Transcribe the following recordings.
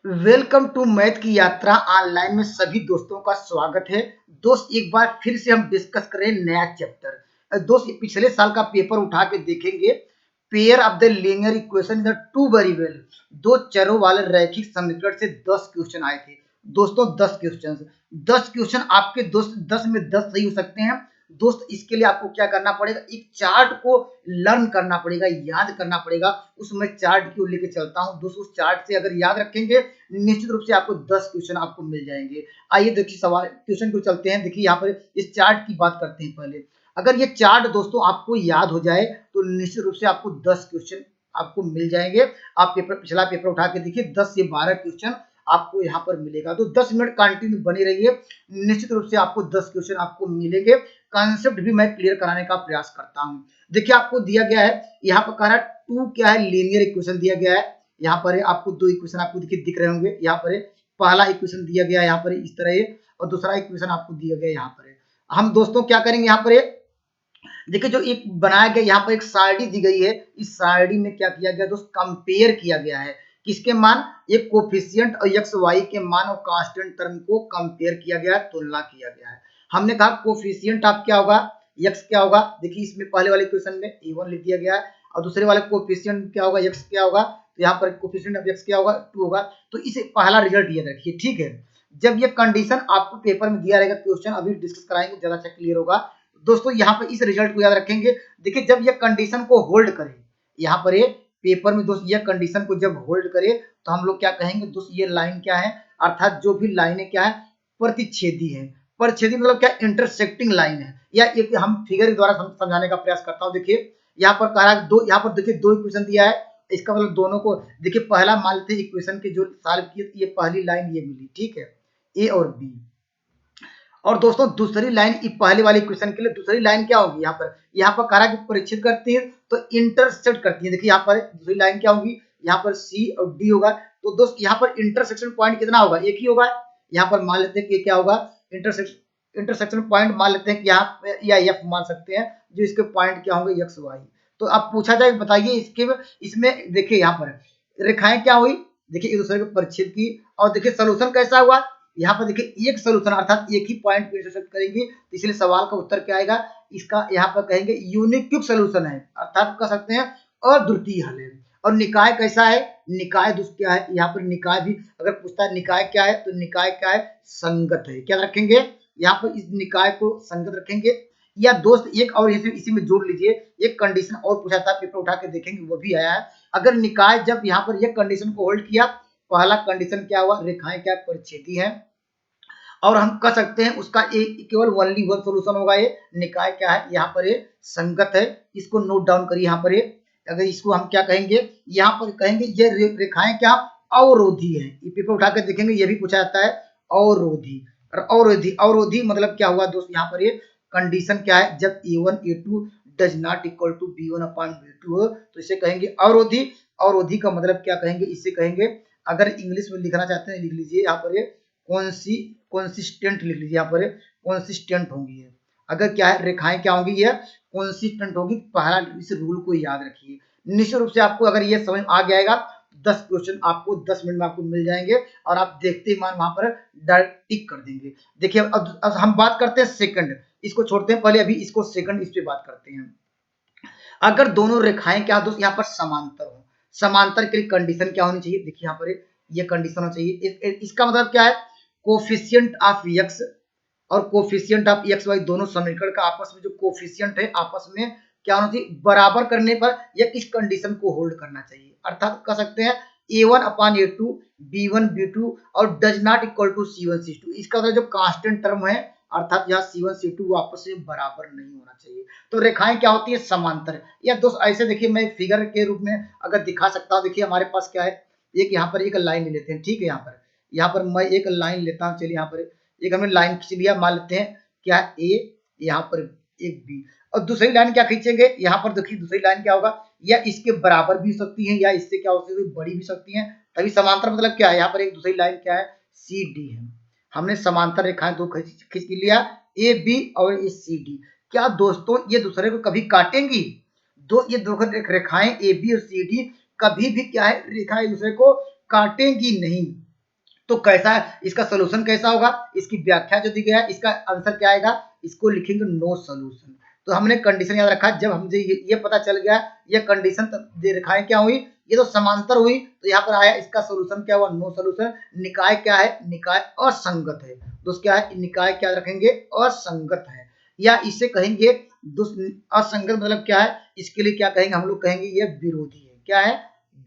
Welcome to math की यात्रा online में सभी दोस्तों का स्वागत है। दोस्त एक बार फिर से हम डिस्कस करें नया चैप्टर। दोस्त पिछले साल का पेपर उठा के देखेंगे। Pair of the linear equation in the two variable, दो चरों वाले रैखिक समीकरण से 10 क्वेश्चन आए थे। दोस्तों 10 क्वेश्चन आपके दोस्त 10 में 10 सही हो सकते हैं। दोस्त इसके लिए आपको क्या करना पड़ेगा, एक चार्ट को लर्न करना पड़ेगा, याद करना पड़ेगा। उसमें चार्ट क्यों लेके चलता हूं दोस्तों, उस चार्ट से अगर याद रखेंगे निश्चित रूप से आपको 10 क्वेश्चन आपको मिल जाएंगे। आइए देखिए सवाल क्वेश्चन को चलते हैं। देखिए यहाँ पर इस चार्ट की बात करते हैं पहले। अगर ये चार्ट दोस्तों आपको याद हो जाए तो निश्चित रूप से आपको 10 क्वेश्चन आपको मिल जाएंगे। आप पिछला पेपर उठा के देखिए, 10 से 12 क्वेश्चन आपको यहाँ पर मिलेगा। तो 10 मिनट कंटिन्यू बने रहिए, निश्चित रूप से आपको 10 क्वेश्चन आपको मिलेंगे। कॉन्सेप्ट भी मैं क्लियर कराने का प्रयास करता हूँ। देखिए आपको दिया गया है, यहाँ पर कह रहा है टू क्या है, लीनियर इक्वेशन दिया गया है। यहाँ पर आपको दो इक्वेशन आपको देखिए दिख रहे होंगे। यहाँ पर पहला इक्वेशन दिया गया है यहाँ पर इस तरह है, और दूसरा इक्वेशन आपको दिया गया है यहाँ पर। हम दोस्तों क्या करेंगे, यहाँ पर देखिए जो एक बनाया गया यहाँ पर एक सारणी दी गई है। इस सारणी में क्या किया गया दोस्त, कंपेयर किया गया है किसके मान, एक कोफिशिएंट और एक्स वाई के मान और कांस्टेंट टर्म को कंपेयर किया गया है, तुलना किया गया है। हमने कहा कोफिशिएंट आप क्या होगा, एक्स क्या होगा। देखिए इसमें पहले वाले क्वेश्चन में a1 लिख दिया गया है, और दूसरे वाले कोफिशिएंट क्या होगा, एक्स क्या होगा। तो यहाँ पर कोफिशिएंट ऑफ एक्स क्या होगा, 2 होगा। तो इसे पहला रिजल्ट याद रखिए, ठीक है। जब ये कंडीशन आपको पेपर में दिया रहेगा, क्वेश्चन अभी डिस्कस कराएंगे, ज्यादा अच्छा क्लियर होगा। दोस्तों यहाँ पर इस रिजल्ट को याद रखेंगे। देखिए जब ये कंडीशन को होल्ड करे, यहाँ पर ये पेपर में दोस्त ये कंडीशन को जब होल्ड करे तो हम लोग क्या कहेंगे दोस्त, ये लाइन क्या है, अर्थात जो भी लाइनें क्या है, प्रतिच्छेदी है। प्रतिच्छेदी मतलब क्या, इंटरसेक्टिंग लाइन है। या एक हम फिगर के द्वारा समझाने का प्रयास करता हूँ। देखिए यहाँ पर कह रहा है दो, यहाँ पर देखिए दो इक्वेशन दिया है, इसका मतलब दोनों को देखिए पहला मान लेते हैं इक्वेशन के जो सॉल्व किए, ये पहली लाइन ये मिली, ठीक है, ए और बी। और दोस्तों दूसरी लाइन पहले वाले इक्वेशन के लिए दूसरी लाइन क्या होगी, यहाँ पर कह रहा है कि परीक्षित करती है तो इंटरसेक्ट करती है। देखिए यहाँ पर दूसरी लाइन क्या होगी, यहाँ पर सी और डी होगा। तो दोस्त यहाँ पर इंटरसेक्शन पॉइंट कितना होगा, एक ही होगा। यहाँ पर मान लेते हैं कि क्या होगा, इंटरसेक्शन पॉइंट मान लेते हैं कि यहाँ या एफ मान सकते हैं, जो इसके पॉइंट क्या होंगे, एक्स वाई। तो अब पूछा जाए, बताइए इसके इसमें देखिए यहाँ पर रेखाएं क्या हुई, देखिए एक दूसरे को परिच्छेद की। और देखिए सोल्यूशन कैसा हुआ, यहाँ पर देखिए एक सोल्यूशन अर्थात एक ही पॉइंट पे इंटरसेक्ट करेंगे, इसलिए सवाल का उत्तर क्या आएगा, इसका यहाँ पर कहेंगे यूनिक्यूब सोल्यूशन है, अर्थात कह सकते हैं अद्वितीय हल है। और निकाय कैसा है, निकाय दोस्त क्या है, यहाँ पर निकाय भी अगर पूछता है निकाय क्या है, तो निकाय क्या है, संगत है। क्या रखेंगे, यहाँ पर इस निकाय को संगत रखेंगे। या दोस्त एक और इसी में जोड़ लीजिए, एक कंडीशन और पूछा था, पेपर उठा के देखेंगे वो भी आया है। अगर निकाय जब यहाँ पर एक कंडीशन को होल्ड किया, पहला कंडीशन क्या हुआ, रेखाएं क्या परिच्छेदी है, और हम कह सकते हैं उसका केवल ओनली वन सोल्यूशन होगा। ये निकाय क्या है, यहाँ पर ये संगत है। इसको नोट डाउन करिए। यहाँ पर ये अगर इसको हम क्या कहेंगे, यहाँ पर कहेंगे ये रेखाएं क्या अवरोधी है। ये पेपर उठा कर देखेंगे, ये भी पूछा जाता है अवरोधी। अवरोधी मतलब क्या हुआ दोस्त, यहाँ पर ये कंडीशन क्या है, जब a1 a2 does not equal to b1 upon b2 हो तो इसे कहेंगे अवरोधी। अवरोधी का मतलब क्या कहेंगे, इसे कहेंगे, अगर इंग्लिश में लिखना चाहते हैं लिख लीजिए, यहाँ पर ये कॉन्सिस्टेंट लिख लीजिए, यहाँ पर कॉन्सिस्टेंट होंगी है। अगर क्या है, रेखाएं क्या होंगी, ये कॉन्सिस्टेंट होगी। पहला इस रूल को याद रखिए। निश्चित रूप से आपको अगर ये समझ आ जाएगा, 10 क्वेश्चन आपको 10 मिनट में आपको मिल जाएंगे, और आप देखते ही मान वहां पर डायरेक्ट टिक कर देंगे। देखिए अब हम बात करते हैं सेकंड, इसको छोड़ते हैं पहले, अभी इसको सेकंड इस पे बात करते हैं। अगर दोनों रेखाएं क्या दोस्त यहाँ पर समांतर हो, समांतर के लिए कंडीशन क्या होनी चाहिए, देखिए यहाँ पर ये कंडीशन होना चाहिए। इसका मतलब क्या है, कोफिशिएंट ऑफ एक्स और कोफिशिएंट ऑफ एक्स वाई दोनों समीकरण का आपस में जो कोफिशिएंट है आपस में क्या होना चाहिए, बराबर करने पर या इस कंडीशन को होल्ड करना चाहिए। अर्थात कह सकते हैं a1 upon a2 b1 b2 और does not equal to c1 c2। इसका मतलब जो कांस्टेंट टर्म है, अर्थात यहाँ c1 c2 आपस में बराबर नहीं होना चाहिए। तो रेखाएं क्या होती है, समांतर। या दोस्त ऐसे देखिए, मैं फिगर के रूप में अगर दिखा सकता हूँ। देखिए हमारे पास क्या है, एक यहाँ पर एक लाइन लेते हैं, ठीक है। यहाँ पर मैं एक लाइन लेता हूँ, चलिए यहाँ पर एक हमने लाइन खींच लिया, मान लेते हैं क्या ए, यहाँ पर एक बी, और दूसरी लाइन क्या खींचेंगे, यहाँ पर देखिए दूसरी लाइन क्या होगा, या इसके बराबर भी हो सकती है या इससे क्या हो सकती है, बड़ी भी सकती है। तभी समांतर मतलब क्या है, यहाँ पर एक दूसरी लाइन क्या है, सी डी है। हमने समांतर रेखाएं दो खींच लिया, ए बी और ए सी डी। क्या दोस्तों ये दूसरे को कभी काटेंगी, ये दो रेखाएं ए बी और सी डी कभी भी क्या है, रेखाएं दूसरे को काटेंगी नहीं। तो कैसा इसका सोल्यूशन कैसा होगा, इसकी व्याख्या जो दी गई है, इसका आंसर क्या आएगा, इसको लिखेंगे नो सोल्यूशन। तो हमने कंडीशन याद रखा, जब मुझे ये पता चल गया ये कंडीशन दे रखा है क्या हुई, ये तो समांतर हुई, तो यहाँ पर आया इसका सोल्यूशन क्या हुआ, नो सोल्यूशन। निकाय क्या है, निकाय असंगत है। दोस्त क्या है, निकाय क्या रखेंगे, असंगत है, या इसे कहेंगे असंगत मतलब क्या है, इसके लिए क्या कहेंगे हम लोग, कहेंगे यह विरोधी है। क्या है,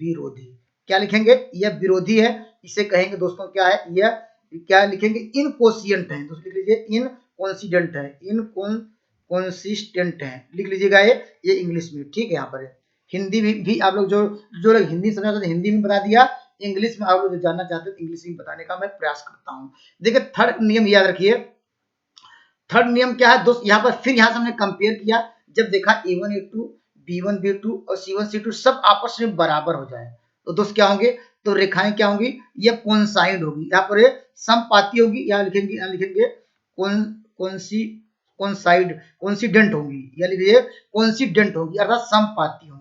विरोधी। क्या लिखेंगे, यह विरोधी है, इसे कहेंगे दोस्तों क्या है, यह क्या लिखेंगे, इनकोसिएंट है। दोस्तों लिख लीजिए इनकोंसिडेंट है, इनकॉन्सिस्टेंट है, लिख लीजिएगा ये इंग्लिश में, ठीक है। यहाँ पर हिंदी भी आप लोग जो लोग हिंदी समझ आते हिंदी में बता दिया, इंग्लिश में आप लोग जो जानना चाहते हैं इंग्लिश में बताने का मैं प्रयास करता हूँ। देखिए थर्ड नियम याद रखिए, थर्ड नियम क्या है दोस्त, यहाँ पर फिर यहाँ से हमने कंपेयर किया, जब देखा A1 A2 B1 B2 और C1 C2 सब आपस में बराबर हो जाए, तो दोस्त क्या होंगे, तो रेखाएं क्या होंगी, ये कोइंसाइड होगी, यहाँ पर समपाती होगी, यहाँ लिखेंगे कोइंसिडेंट होगी, या लिखिए कोइंसिडेंट होगी, अर्थात समपाती होंगी।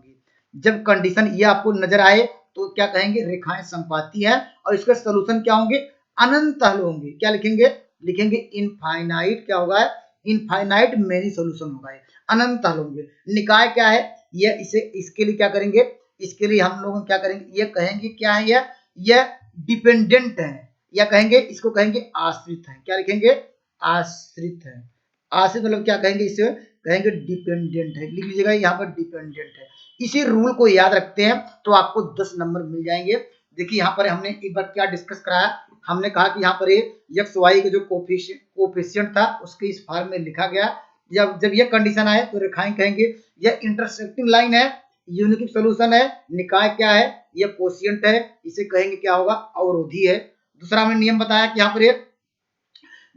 जब कंडीशन ये आपको नजर आए तो क्या कहेंगे, रेखाएं समपाती है, और इसका सोल्यूशन क्या होंगे, अनंत हल होंगे। क्या लिखेंगे, लिखेंगे इनफाइनाइट, क्या होगा, इनफाइनाइट मेनी सोल्यूशन होगा, अनंत हल होंगे। निकाय क्या है, ये इसे इसके लिए क्या करेंगे, इसके लिए हम लोग क्या करेंगे, ये कहेंगे क्या है, यह डिपेंडेंट है, या कहेंगे इसको कहेंगे आश्रित है। क्या लिखेंगे, आश्रित है। आश्रित मतलब क्या कहेंगे, इसे कहेंगे डिपेंडेंट है, लिख लीजिएगा यहाँ पर डिपेंडेंट है। इसी रूल को याद रखते हैं तो आपको 10 नंबर मिल जाएंगे। देखिए यहाँ पर हमने एक बार क्या डिस्कस कराया, हमने कहा कि यहाँ पर एक्स वाई का जो कोफिशिएंट था उसके इस फॉर्म में लिखा गया। जब ये कंडीशन आए तो रेखाएं कहेंगे यह इंटरसेक्टिंग लाइन है, यूनिक सोल्यूशन है। निकाय क्या है, यह कोशिएंट है, इसे कहेंगे क्या होगा, अवरोधी है। दूसरा हमने नियम बताया कि यहाँ पर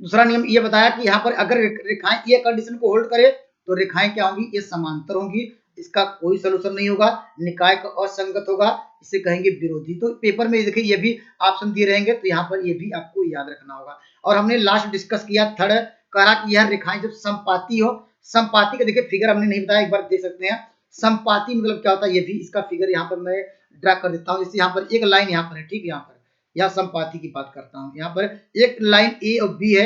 दूसरा नियम ये बताया कि यहाँ पर अगर रेखाएं ये कंडीशन को होल्ड करे तो रेखाएं क्या होंगी, ये समांतर होंगी, इसका कोई सोल्यूशन नहीं होगा, निकाय का असंगत होगा, इसे कहेंगे विरोधी। तो पेपर में देखिए ये भी ऑप्शन दिए रहेंगे, तो यहाँ पर ये भी आपको याद रखना होगा। और हमने लास्ट डिस्कस किया थर्ड, कहा कि यह रेखाएं जब समपाती हो, समपाती का देखिए फिगर हमने नहीं बताया, एक बार देख सकते हैं समपाती मतलब क्या होता है, ये भी इसका फिगर यहाँ पर मैं ड्रा कर देता हूँ। जैसे यहाँ पर एक लाइन यहाँ पर है, ठीक है, यहाँ पर यहाँ समपाती की बात करता हूँ, यहाँ पर एक लाइन ए और बी है,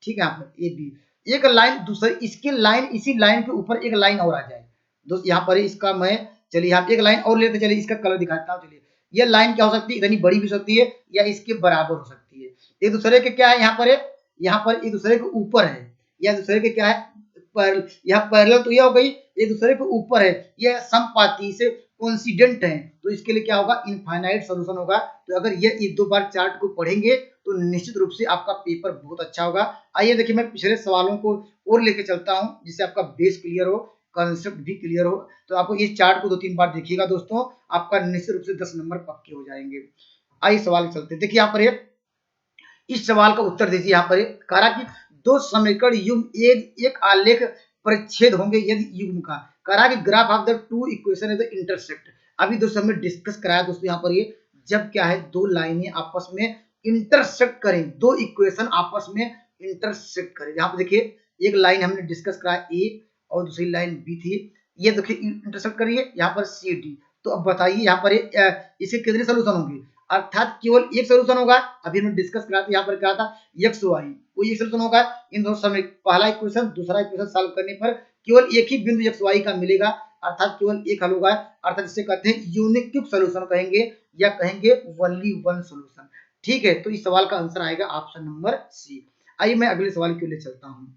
ठीक है, यहाँ पर ए बी, एक लाइन दूसरी इसकी लाइन, इसी लाइन के ऊपर एक लाइन और आ जाए दोस्त, यहाँ पर इसका मैं चलिए यहाँ एक लाइन और लेते चलिए, इसका कलर दिखाता हूँ। चलिए ये लाइन क्या हो सकती है, इतनी बड़ी भी हो सकती है या इसके बराबर हो सकती है, एक दूसरे के क्या है, यहाँ पर एक दूसरे के ऊपर है, या दूसरे के क्या है, यहाँ पैरेलल तो यह हो गई, एक दूसरे के ऊपर है, यह समपाती से कोइंसिडेंट है, तो इसके लिए क्या होगा, इनफाइनाइट सोल्यूशन होगा। तो अगर ये एक दो बार चार्ट को पढ़ेंगे तो निश्चित रूप से आपका पेपर बहुत अच्छा होगा। आइए देखिए मैं पिछले सवालों को और लेके चलता हूं, जिससे आपका बेस क्लियर हो, कंसेप्ट भी क्लियर हो। तो आपको इस चार्ट को 2-3 बार देखिएगा दोस्तों, आपका निश्चित रूप से 10 नंबर पक्के हो जाएंगे। आइए सवाल चलते हैं। देखिए यहाँ पर इस सवाल का उत्तर दीजिए। यहाँ पर कहा कि दो समीकरण युग्म एक आलेख परिच्छेद होंगे यदि युग्म का, कहा कि graph of the two equation is the intersect. अभी दोस्तों हमने डिस्कस कराया दोस्तों, यहाँ पर जब क्या है, दो लाइनें आपस में इंटरसेक्ट करें, दो इक्वेशन आपस में इंटरसेक्ट करें। यहाँ पर देखिए एक लाइन हमने डिस्कस कराया ए और दूसरी लाइन बी थी, ये देखिए इंटरसेक्ट करिए यहाँ पर सी डी। तो अब बताइए यहाँ पर इसके कितने सोल्यूशन होंगे, अर्थात केवल एक सोल्यूशन होगा। अभी हमने डिस्कस करा था, यहाँ पर क्या था, एक्स वाई, कोई एक सोल्यूशन होगा। इन दोनों समय पहला इक्वेशन दूसरा इक्वेशन सॉल्व करने पर केवल एक ही बिंदु एक्स वाई का मिलेगा, अर्थात केवल एक हल होगा, अर्थात जिसे कहते हैं यूनिक सोल्यूशन कहेंगे, या कहेंगे ओनली वन सोल्यूशन। ठीक है, तो इस सवाल का आंसर आएगा ऑप्शन नंबर सी। आइए मैं अगले सवाल के लिए चलता हूँ।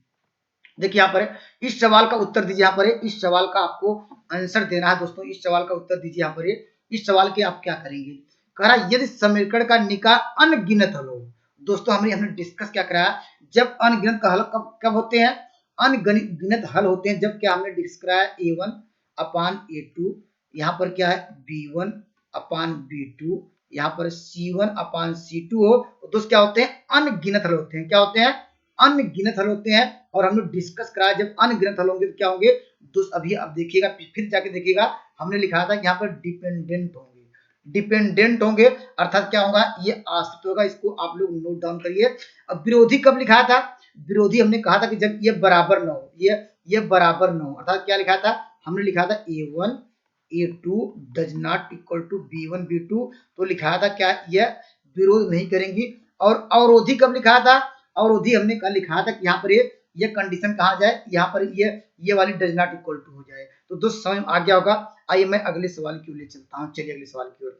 देखिए यहाँ पर इस सवाल का उत्तर दीजिए। यहाँ पर इस सवाल का आपको आंसर देना है दोस्तों, इस सवाल का उत्तर दीजिए। यहाँ पर इस सवाल के आप क्या करेंगे, कह रहा यदि समीकरण का निकाय अनगिनत हल हो। दोस्तों हमने डिस्कस क्या कराया, जब अनगिनत का हल कब होते हैं, अनगिनत हल होते हैं जब क्या हमने डिस्कस कराया A1 अपान A2, यहाँ पर क्या है B1 अपान B2, यहाँ पर C1 अपान C2 हो, तो दोस्त क्या होते हैं, अनगिनत हल होते हैं। क्या होते हैं, अनगिनत हल होते हैं। और हमने डिस्कस कराया जब अनगिनत हल होंगे तो क्या होंगे दोस्त, अभी अब देखिएगा, फिर जाके देखिएगा, हमने लिखा था कि यहाँ पर डिपेंडेंट होंगे, डिपेंडेंट होंगे, अर्थात क्या होगा, ये आश्रित होगा। इसको आप लोग नोट डाउन करिए। अब विरोधी कब लिखा था, विरोधी हमने कहा था कि जब ये बराबर न हो, ये बराबर न हो, अर्थात क्या लिखा था, हमने लिखा था A1 A2 does not equal to B1 B2, तो लिखा था क्या, यह विरोध नहीं करेंगी और अवरोधी कब लिखा था? अवरोधी हमने कल लिखा था कि यहाँ पर ये कंडीशन कहाँ जाए, यहाँ पर ये वाली डज नॉट इक्वल टू हो जाए। तो दोस्त समझ आ गया होगा। आइए मैं अगले सवाल की ओर ले चलता हूँ। चलिए अगले सवाल की ओर।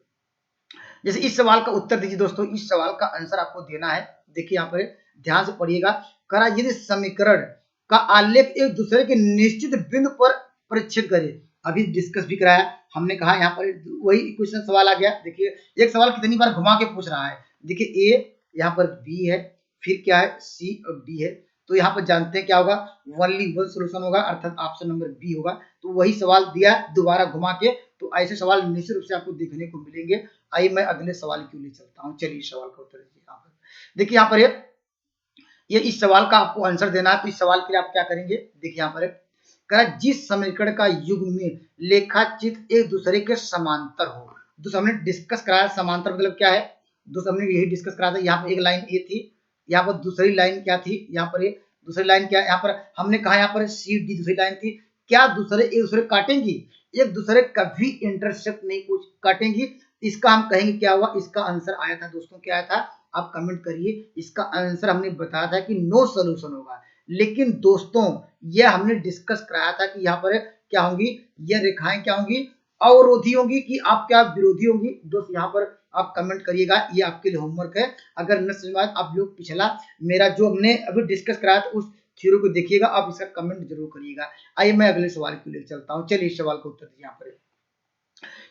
जैसे इस सवाल का उत्तर दीजिए दोस्तों, इस सवाल का आंसर आपको देना है। देखिए यहाँ पर ध्यान से पढ़िएगा। करा यदि समीकरण का आलेख एक दूसरे के निश्चित बिंदु पर परिच्छेद करे। अभी डिस्कस भी कराया हमने, कहा यहाँ पर वही इक्वेशन सवाल आ गया। देखिए एक सवाल कितनी बार घुमा के पूछ रहा है। देखिए ए, यहाँ पर बी है, फिर क्या है सी और डी है। तो यहाँ पर जानते हैं क्या होगा, ओनली वन सोल्यूशन होगा, अर्थात ऑप्शन नंबर बी होगा। तो वही सवाल दिया दोबारा घुमा के। तो ऐसे सवाल निश्चित रूप से आपको देखने को मिलेंगे। आइए मैं अगले सवाल की ओर ले चलता हूँ। चलिए सवाल का उत्तर दीजिए। यहाँ पर देखिए, यहाँ पर ये इस सवाल का आपको आंसर देना है। तो इस सवाल के लिए आप क्या करेंगे, देखिए यहाँ पर कहा जिस समीकरण का युग्म लेखाचित्र एक दूसरे के समांतर हो। दोस्तों हमने डिस्कस कराया समांतर मतलब क्या है। दोस्तों हमने यही डिस्कस कराया था। यहाँ पर एक लाइन ए थी, यहाँ पर दूसरी लाइन क्या थी, यहाँ पर दूसरी लाइन क्या है, यहाँ पर हमने कहा यहाँ पर सी डी दूसरी लाइन थी। क्या दूसरे एक दूसरे काटेंगी? एक दूसरे कभी इंटरसेक्ट नहीं कुछ काटेंगी। इसका हम कहेंगे क्या हुआ, इसका आंसर आया था दोस्तों, क्या आया था आप कमेंट करिए। इसका आंसर हमने बताया था कि नो सॉल्यूशन होगा। लेकिन दोस्तों यह हमने डिस्कस कराया था कि यहाँ पर क्या होंगी, यह रेखाएं क्या होंगी, अवरोधी होंगी कि आप क्या विरोधी होंगी। दोस्त यहाँ पर आप कमेंट करिएगा, ये आपके लिए होमवर्क है। अगर न समझ में आए आप लोग पिछला मेरा जो हमने अभी डिस्कस कराया था उस थ्योरी को देखिएगा, आप इसका कमेंट जरूर करिएगा। आइए मैं अगले सवाल को लेकर चलता हूँ। चलिए इस सवाल का उत्तर दीजिए। यहाँ पर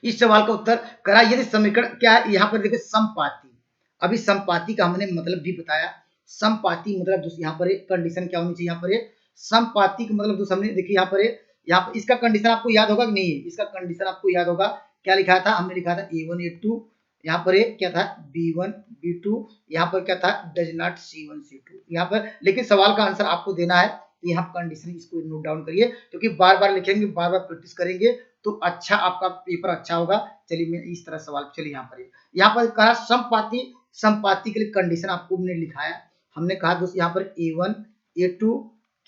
इस सवाल का उत्तर करा यदि समीकरण क्या है, यहाँ पर देखिए समपाती। अभी समपाती का हमने मतलब भी बताया। समपाती मतलब दोस्त यहाँ पर कंडीशन क्या होनी चाहिए, यहाँ पर समपाती का मतलब दोस्त हमने देखिए यहाँ पर इसका कंडीशन आपको याद होगा कि नहीं है, इसका कंडीशन आपको याद होगा। क्या लिखा था, हमने लिखा था A1 A2, यहाँ पर क्या था B1 B2, यहाँ पर क्या था डज नॉट C1 C2 यहाँ पर। लेकिन सवाल का आंसर आपको देना है। यहाँ कंडीशन इसको नोट डाउन करिए, क्योंकि बार बार लिखेंगे, बार बार प्रैक्टिस करेंगे तो अच्छा आपका पेपर अच्छा होगा। चलिए मैं इस तरह सवाल, चलिए यहाँ पर कहा समपाती। समपाती के लिए कंडीशन आपको हमने लिखाया। हमने कहा दोस्त यहाँ पर A1 A2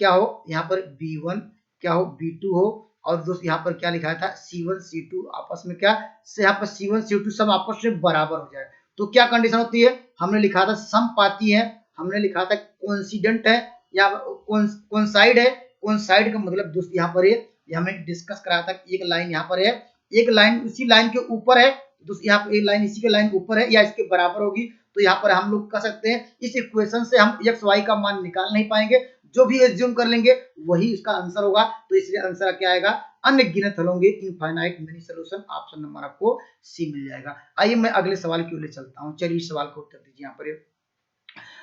क्या हो, यहाँ पर B1 क्या हो B2 हो, और दोस्त यहाँ पर क्या लिखा था C1 C2 आपस में क्या से यहाँ पर C1 C2 सब आपस में बराबर हो जाए। तो क्या कंडीशन होती है, हमने लिखा था समपाती है, हमने लिखा था कोइंसिडेंट है या कोइंसाइड है। कोइंसाइड का मतलब दोस्त यहाँ पर हमने डिस्कस कराया था। एक लाइन यहाँ पर है, एक लाइन इसी लाइन के ऊपर है, दोस्त यहाँ पर एक लाइन इसी के लाइन ऊपर है या इसके बराबर होगी। तो यहाँ पर हम लोग कह सकते हैं इस इक्वेशन से हम एक्स वाई का मान निकाल नहीं पाएंगे, जो भी एज्यूम कर लेंगे वही इसका आंसर होगा। तो इसलिए आंसर क्या आएगा, अनगिनत हल होंगे, infinite many solution. Option number आपको सी मिल जाएगा। आइए मैं अगले सवाल की ओर चलता हूँ। चलिए इस सवाल का उत्तर दीजिए। यहाँ पर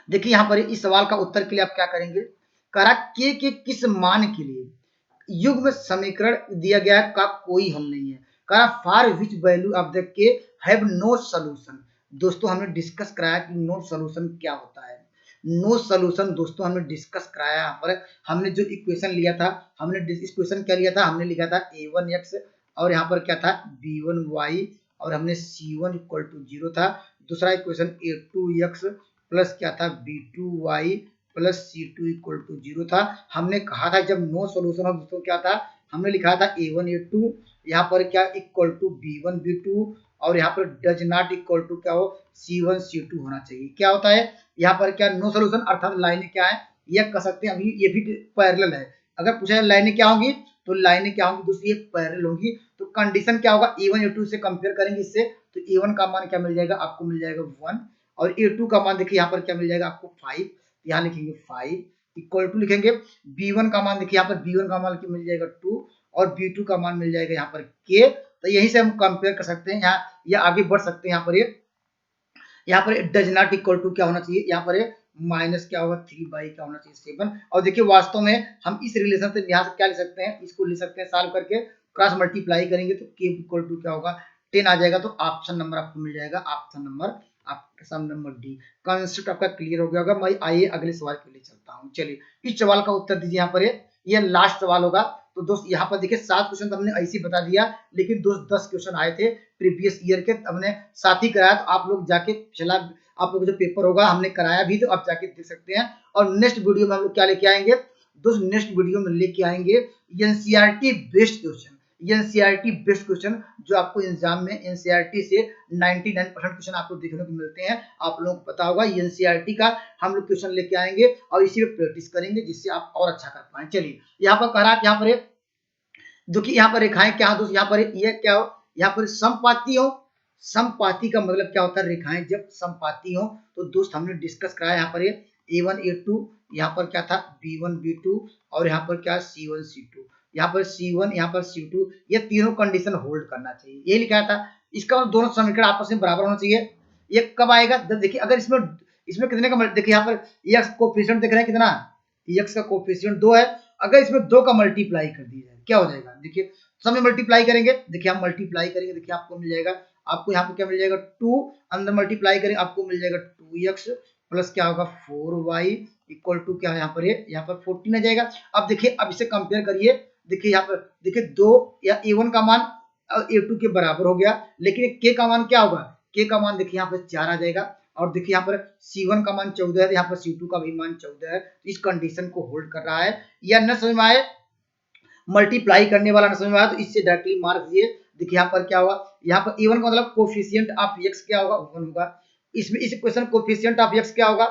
देखिए, यहाँ पर इस सवाल का उत्तर के लिए आप क्या करेंगे, करा के किस मान के लिए युग्म समीकरण दिया गया का कोई हल नहीं है। कहा for which value of the के हैव नो सॉल्यूशन। दोस्तों हमने डिस्कस कराया कि नो सॉल्यूशन क्या होता है। नो सॉल्यूशन दोस्तों हमने डिस्कस कराया। यहाँ पर हमने जो इक्वेशन लिया था, हमने इक्वेशन क्या लिया था, हमने लिखा था a1x और यहाँ पर क्या था b1y और हमने c1 इक्वल टू 0 था। दूसरा इक्वेशन a2x प्लस क्या था b2y plus C2 equal to 0 था। हमने कहा था जब नो सॉल्यूशन हो तो क्या था, हमने लिखा था A1 A2 यहाँ पर क्या इक्वल टू B1 B2 और यहाँ पर डज नॉट इक्वल टू क्या हो C1 C2 होना चाहिए। क्या होता है यहाँ पर क्या नो सॉल्यूशन अर्थात लाइनें क्या है, यह कह सकते हैं अभी ये भी पैरेलल है। अगर पूछा लाइनें क्या होंगी तो लाइनें क्या होंगी दूसरी पैरेलल होंगी। तो कंडीशन क्या होगा, A1 A2 से कंपेयर करेंगे इससे, तो A1 का मान क्या मिल जाएगा आपको, मिल जाएगा 1 और A2 का मान देखिए यहाँ पर क्या मिल जाएगा आपको 5, यहाँ लिखेंगे 5 इक्वल टू लिखेंगे B1 का मान देखिए यहाँ पर B1 का मान की मिल जाएगा 2 और B2 का मान मिल जाएगा यहाँ पर K। तो यहीं से हम कंपेयर कर सकते हैं, यहाँ या आगे बढ़ सकते हैं। यहाँ पर डज नॉट इक्वल टू क्या होना चाहिए, यहाँ पर माइनस क्या होगा 3 क्या होना चाहिए 7। और देखिए वास्तव में हम इस रिलेशन से यहाँ से क्या ले सकते हैं, इसको ले सकते हैं सॉल्व करके क्रॉस मल्टीप्लाई करेंगे तो K इक्वल टू क्या होगा 10 आ जाएगा। तो ऑप्शन नंबर आपको मिल जाएगा, ऑप्शन नंबर डी। कंसेप्ट आपका क्लियर हो गया होगा। मैं आइए अगले सवाल के लिए चलता हूँ। चलिए इस सवाल का उत्तर दीजिए। यहाँ पर ये लास्ट सवाल होगा। तो दोस्त यहाँ पर देखिए 7 क्वेश्चन हमने ऐसे ही बता दिया, लेकिन दोस्त 10 क्वेश्चन आए थे प्रीवियस ईयर के, हमने साथ ही कराया। तो आप लोग जाके पिछला आप लोग जो पेपर होगा हमने कराया भी, तो आप जाके देख सकते हैं। और नेक्स्ट वीडियो में हम लोग क्या लेके आएंगे दोस्त, नेक्स्ट वीडियो में लेके आएंगे NCERT based question. NCERT based question जो आपको एग्जाम में एनसीईआरटी से 99% क्वेश्चन आपको देखने को मिलते हैं। आप लोगों को पता होगा एनसीईआरटी का हम लोग क्वेश्चन लेके आएंगे और इसी पे प्रैक्टिस करेंगे जिससे आप और अच्छा कर पाए। चलिए यहाँ पर कह रहा है, यहाँ पर देखिए यहाँ पर रेखाएं क्या दोस्त, यहाँ पर ये क्या हो, यहाँ पर समपाती हो। समपाती का मतलब क्या होता है, रेखाएं जब समपाती हो तो दोस्त हमने डिस्कस कराया यहाँ पर ये A1 A2, यहाँ पर क्या था B1 B2 और यहाँ पर क्या C1 C2, यहाँ पर C1 यहाँ पर C2, ये तीनों कंडीशन होल्ड करना चाहिए, ये लिखा था। इसका मतलब दोनों समीकरण आपस में बराबर होना चाहिए। ये कब आएगा, देखिए अगर इसमें इसमें कितने का, देखिए यहाँ पर x कोफिशिएंट देख रहे हैं कितना, x का कोफिशिएंट 2 है। अगर इसमें 2 का मल्टीप्लाई कर दिया जाए क्या हो जाएगा, देखिए सब में मल्टीप्लाई करेंगे, देखिए हम मल्टीप्लाई करेंगे, देखिए आपको मिल जाएगा, आपको यहाँ पे क्या मिल जाएगा 2, अंदर मल्टीप्लाई करेंगे आपको मिल जाएगा 2x प्लस क्या होगा 4y इक्वल टू क्या है यहाँ पर, ये यहाँ पर 14 आ जाएगा। अब देखिए अब इसे कंपेयर करिए, देखिए यहाँ पर देखिए 2 या A1 का मान A2 के बराबर हो गया, लेकिन k का मान क्या होगा, k का मान देखिए यहाँ पर 4 आ जाएगा। और देखिए यहाँ पर C1 का मान 14 है, यहाँ पर C2 का भी मान 14 है, तो इस कंडीशन को होल्ड कर रहा है। या न समझ में आए, मल्टीप्लाई करने वाला न समझ में आया तो इससे डायरेक्टली मार्क दिए। देखिए यहाँ पर क्या होगा, यहाँ पर A1 का मतलब कोफिशिएंट ऑफ x क्या होगा 1 होगा। इसमें इस क्वेश्चन कोफिशिएंट ऑफ x क्या होगा,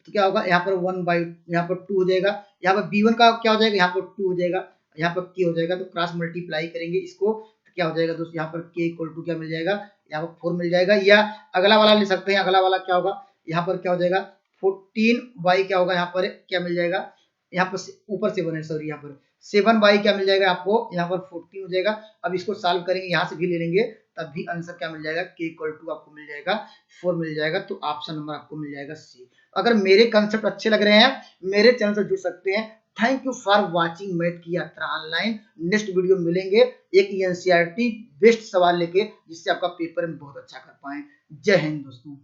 तो क्या होगा यहाँ पर 1 बाई यहाँ पर 2 हो जाएगा। यहाँ पर B1 का क्या हो जाएगा, यहाँ पर 2 हो जाएगा, यहाँ पर k हो जाएगा, तो क्रॉस मल्टीप्लाई करेंगे इसको तो क्या हो जाएगा दोस्तों, यहाँ पर k इक्वल टू क्या मिल जाएगा, यहाँ पर 4 मिल जाएगा। या अगला वाला ले सकते हैं, अगला वाला क्या होगा, यहाँ पर क्या हो जाएगा 14 क्या होगा, यहाँ पर क्या मिल जाएगा, यहाँ पर ऊपर 7 है, सॉरी यहाँ पर 7 क्या मिल जाएगा आपको, यहाँ पर 14 हो जाएगा। अब इसको सॉल्व करेंगे, यहाँ से भी ले लेंगे, तब भी आंसर क्या मिल जाएगा, k इक्वल टू आपको मिल जाएगा 4 मिल जाएगा। तो ऑप्शन नंबर आपको मिल जाएगा सी। अगर मेरे कंसेप्ट अच्छे लग रहे हैं मेरे चैनल से जुड़ सकते हैं। Thank you for watching math की यात्रा ऑनलाइन। नेक्स्ट वीडियो मिलेंगे एक एनसीईआरटी बेस्ट सवाल लेके, जिससे आपका पेपर में बहुत अच्छा कर पाए। जय हिंद दोस्तों।